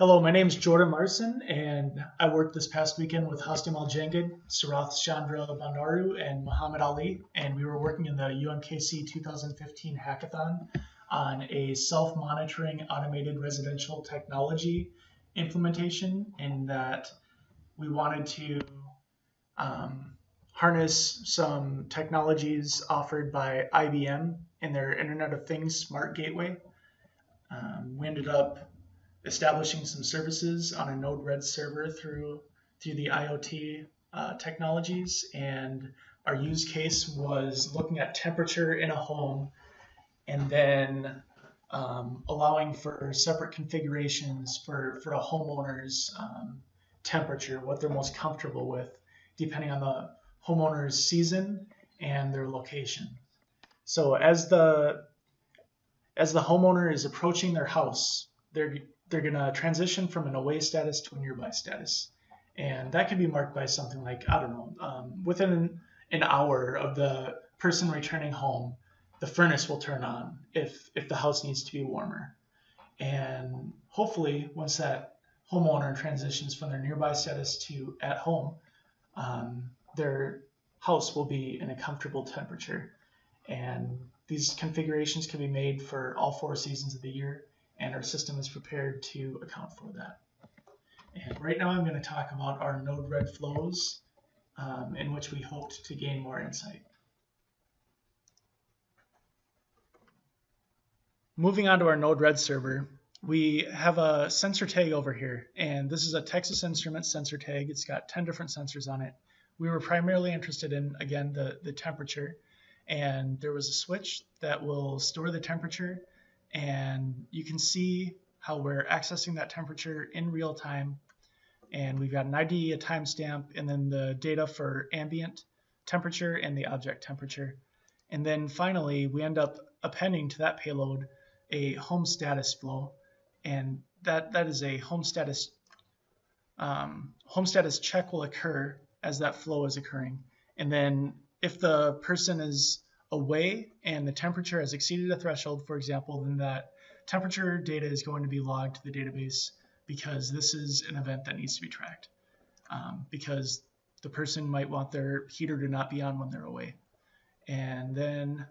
Hello, my name is Jordan Larson, and I worked this past weekend with Hastim Al-Jangid, Sarath Chandra Bandaru, and Muhammad Ali, and we were working in the UMKC 2015 Hackathon on a self-monitoring automated residential technology implementation, in that we wanted to harness some technologies offered by IBM in their Internet of Things Smart Gateway. We ended up establishing some services on a Node-RED server through the IoT technologies, and our use case was looking at temperature in a home and then allowing for separate configurations for a homeowner's temperature, what they're most comfortable with, depending on the homeowner's season and their location. So as the homeowner is approaching their house, they're going to transition from an away status to a nearby status. And that can be marked by something like, I don't know, within an hour of the person returning home, the furnace will turn on if the house needs to be warmer. And hopefully, once that homeowner transitions from their nearby status to at home, their house will be in a comfortable temperature. And these configurations can be made for all 4 seasons of the year, and our system is prepared to account for that. And right now I'm going to talk about our Node-RED flows in which we hoped to gain more insight. Moving on to our Node-RED server, we have a sensor tag over here, and this is a Texas Instruments sensor tag. It's got 10 different sensors on it. We were primarily interested in, again, the temperature, and there was a switch that will store the temperature, and you can see how we're accessing that temperature in real time. And we've got an ID, a timestamp, and then the data for ambient temperature and the object temperature. And then finally, we end up appending to that payload a home status flow, and that is a home status check will occur as that flow is occurring. And then if the person is away and the temperature has exceeded a threshold, for example, then that temperature data is going to be logged to the database, because this is an event that needs to be tracked, because the person might want their heater to not be on when they're away. And then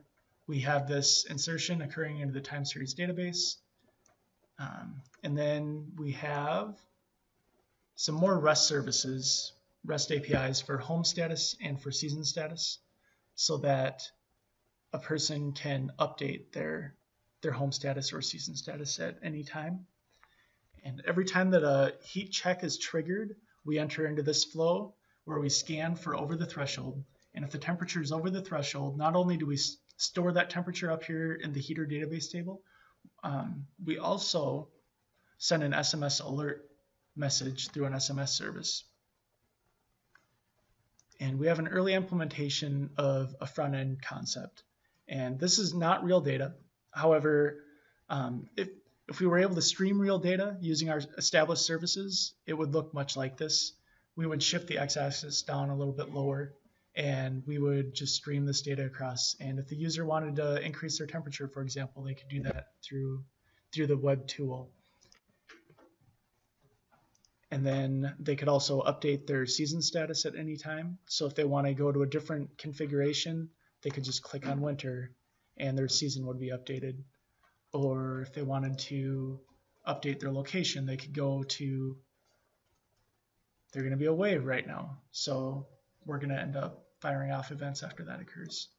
we have this insertion occurring into the time series database. And then we have some more REST services, REST APIs for home status and for season status, so that a person can update their home status or season status at any time. And every time that a heat check is triggered, we enter into this flow where we scan for over the threshold. And if the temperature is over the threshold, not only do we store that temperature up here in the heater database table, we also send an SMS alert message through an SMS service. And we have an early implementation of a front-end concept. And this is not real data. However, if we were able to stream real data using our established services, it would look much like this. We would shift the x-axis down a little bit lower, and we would just stream this data across. And if the user wanted to increase their temperature, for example, they could do that through the web tool. And then they could also update their season status at any time. So if they want to go to a different configuration, they could just click on winter and their season would be updated. Or if they wanted to update their location, they could go to, they're going to be away right now, so we're going to end up firing off events after that occurs.